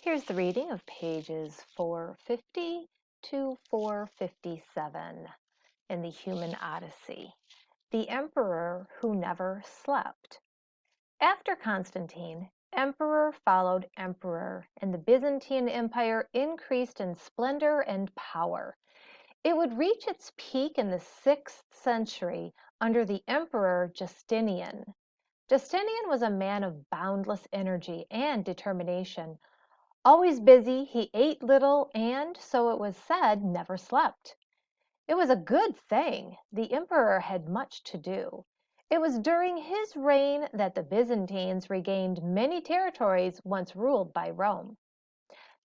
Here's the reading of pages 450 to 457 in the Human Odyssey, The Emperor Who Never Slept. After Constantine, emperor followed emperor, and the Byzantine Empire increased in splendor and power. It would reach its peak in the 6th century under the Emperor Justinian. Justinian was a man of boundless energy and determination. Always busy, he ate little and, so it was said, never slept. It was a good thing. The emperor had much to do. It was during his reign that the Byzantines regained many territories once ruled by Rome.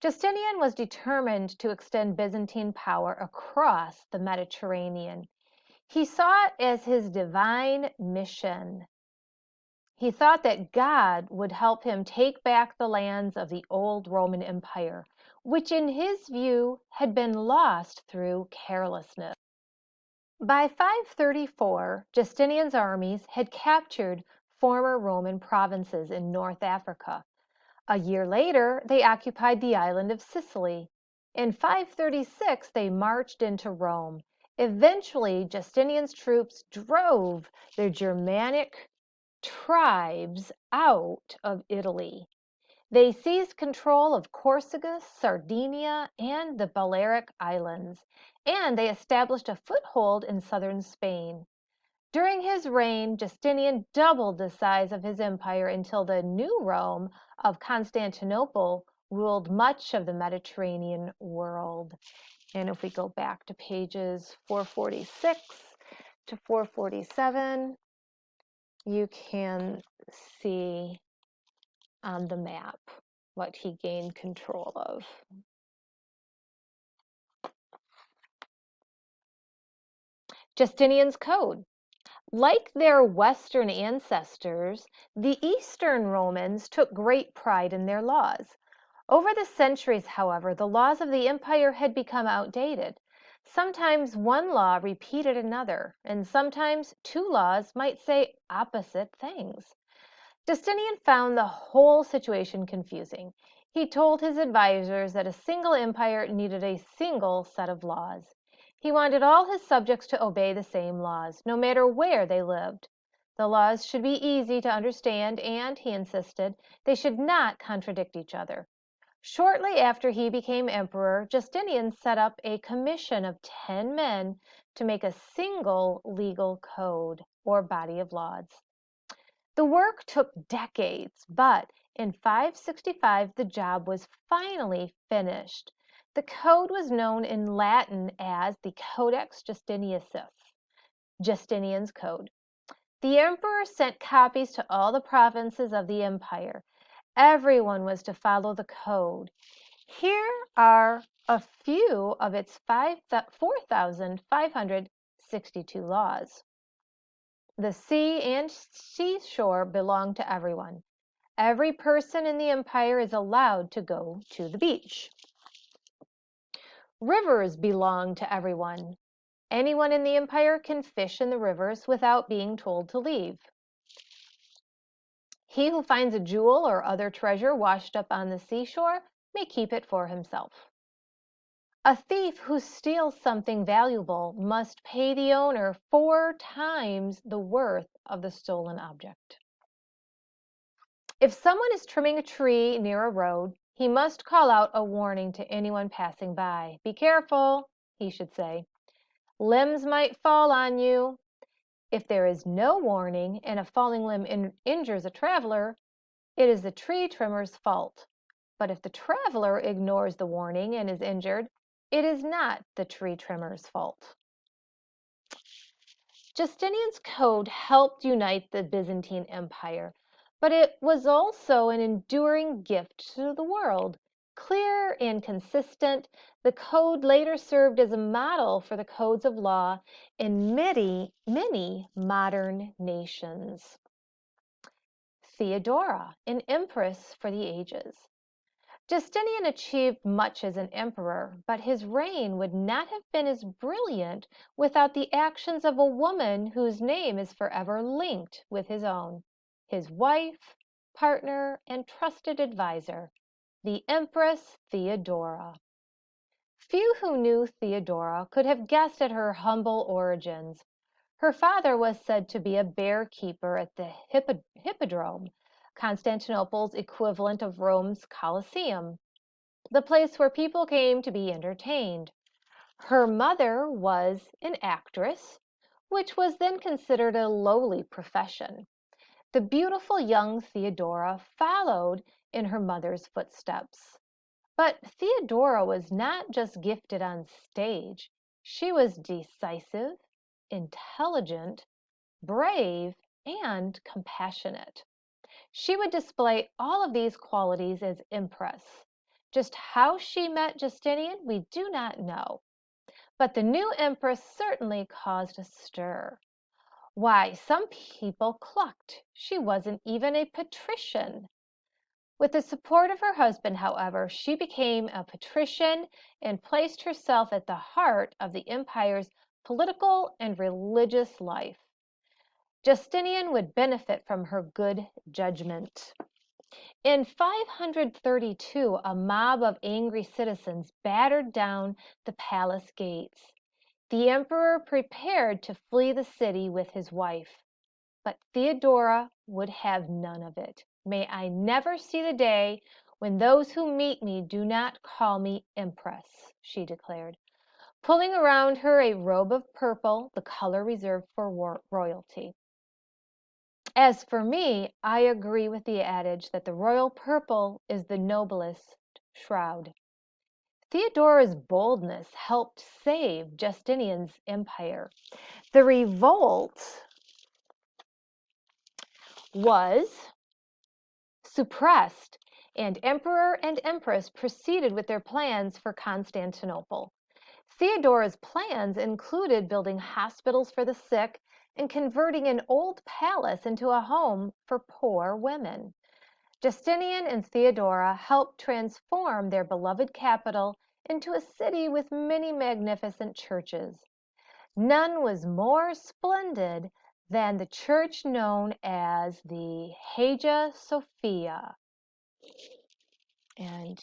Justinian was determined to extend Byzantine power across the Mediterranean. He saw it as his divine mission. He thought that God would help him take back the lands of the old Roman Empire, which in his view had been lost through carelessness. By 534, Justinian's armies had captured former Roman provinces in North Africa. A year later, they occupied the island of Sicily. In 536, they marched into Rome. Eventually, Justinian's troops drove the Germanic tribes out of Italy. They seized control of Corsica, Sardinia, and the Balearic Islands, and they established a foothold in southern Spain. During his reign, Justinian doubled the size of his empire until the new Rome of Constantinople ruled much of the Mediterranean world. And if we go back to pages 446 to 447, you can see on the map what he gained control of. Justinian's Code. Like their Western ancestors, the Eastern Romans took great pride in their laws. Over the centuries, however, the laws of the empire had become outdated. Sometimes one law repeated another, and sometimes two laws might say opposite things. Justinian found the whole situation confusing. He told his advisors that a single empire needed a single set of laws. He wanted all his subjects to obey the same laws, no matter where they lived. The laws should be easy to understand, and, he insisted, they should not contradict each other. Shortly after he became emperor, Justinian set up a commission of 10 men to make a single legal code, or body of laws. The work took decades, but in 565 the job was finally finished. The code was known in Latin as the Codex Justinianus, Justinian's Code. The emperor sent copies to all the provinces of the empire. Everyone was to follow the code. Here are a few of its 4,562 laws. The sea and seashore belong to everyone. Every person in the empire is allowed to go to the beach. Rivers belong to everyone. Anyone in the empire can fish in the rivers without being told to leave. He who finds a jewel or other treasure washed up on the seashore may keep it for himself. A thief who steals something valuable must pay the owner 4 times the worth of the stolen object. If someone is trimming a tree near a road, he must call out a warning to anyone passing by. Be careful, he should say. Limbs might fall on you. If there is no warning and a falling limb injures a traveler, it is the tree trimmer's fault. But if the traveler ignores the warning and is injured, it is not the tree trimmer's fault. Justinian's code helped unite the Byzantine Empire, but it was also an enduring gift to the world. Clear and consistent, the code later served as a model for the codes of law in many modern nations. Theodora, an empress for the ages. Justinian achieved much as an emperor, but his reign would not have been as brilliant without the actions of a woman whose name is forever linked with his own, his wife, partner, and trusted advisor, the Empress Theodora. Few who knew Theodora could have guessed at her humble origins. Her father was said to be a bear keeper at the Hippodrome, Constantinople's equivalent of Rome's Colosseum, the place where people came to be entertained. Her mother was an actress, which was then considered a lowly profession. The beautiful young Theodora followed in her mother's footsteps. But Theodora was not just gifted on stage. She was decisive, intelligent, brave, and compassionate. She would display all of these qualities as empress. Just how she met Justinian, we do not know. But the new empress certainly caused a stir. Why, some people clucked she wasn't even a patrician. With the support of her husband, however, she became a patrician and placed herself at the heart of the empire's political and religious life. Justinian would benefit from her good judgment. In 532, a mob of angry citizens battered down the palace gates. The emperor prepared to flee the city with his wife. But Theodora would have none of it. May I never see the day when those who meet me do not call me empress, she declared, pulling around her a robe of purple, the color reserved for royalty. As for me, I agree with the adage that the royal purple is the noblest shroud. Theodora's boldness helped save Justinian's empire. The revolt was suppressed, and emperor and empress proceeded with their plans for Constantinople. Theodora's plans included building hospitals for the sick and converting an old palace into a home for poor women. Justinian and Theodora helped transform their beloved capital into a city with many magnificent churches. None was more splendid than the church known as the Hagia Sophia. And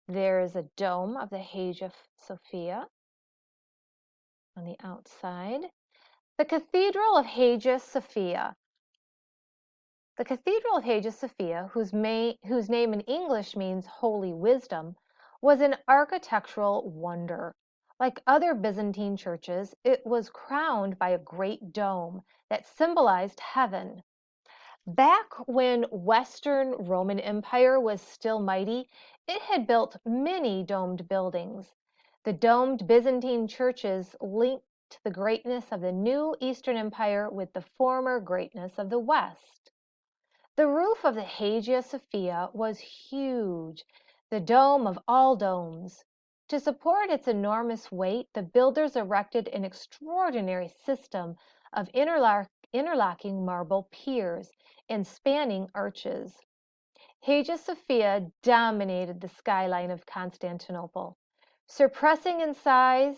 there is a dome of the Hagia Sophia on the outside. The Cathedral of Hagia Sophia. The Cathedral of Hagia Sophia, whose name in English means Holy Wisdom, was an architectural wonder. Like other Byzantine churches, it was crowned by a great dome that symbolized heaven. Back when Western Roman Empire was still mighty, it had built many domed buildings. The domed Byzantine churches linked the greatness of the new Eastern Empire with the former greatness of the West. The roof of the Hagia Sophia was huge, the dome of all domes. To support its enormous weight, the builders erected an extraordinary system of interlocking marble piers and spanning arches. Hagia Sophia dominated the skyline of Constantinople, surpassing in size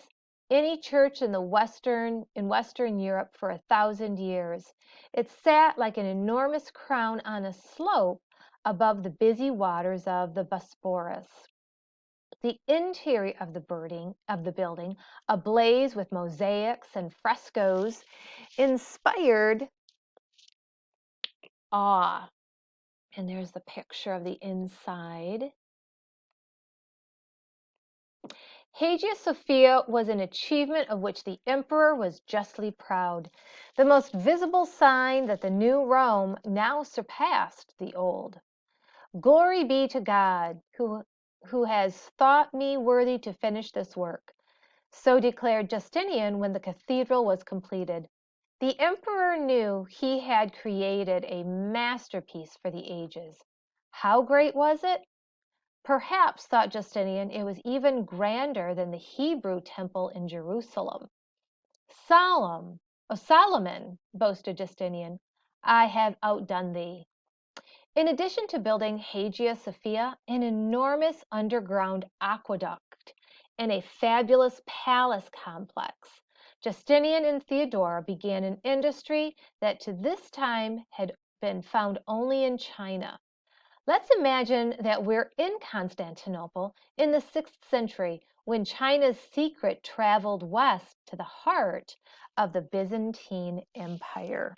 any church in Western Europe for 1,000 years. It sat like an enormous crown on a slope above the busy waters of the Bosporus. The interior of the building, ablaze with mosaics and frescoes, inspired awe. And there's the picture of the inside. Hagia Sophia was an achievement of which the emperor was justly proud, the most visible sign that the new Rome now surpassed the old. Glory be to God, who has thought me worthy to finish this work. So declared Justinian when the cathedral was completed. The emperor knew he had created a masterpiece for the ages. How great was it? Perhaps, thought Justinian, it was even grander than the Hebrew temple in Jerusalem. Solomon, boasted Justinian, I have outdone thee. In addition to building Hagia Sophia, an enormous underground aqueduct, and a fabulous palace complex, Justinian and Theodora began an industry that to this time had been found only in China. Let's imagine that we're in Constantinople in the 6th century when China's secret traveled west to the heart of the Byzantine Empire.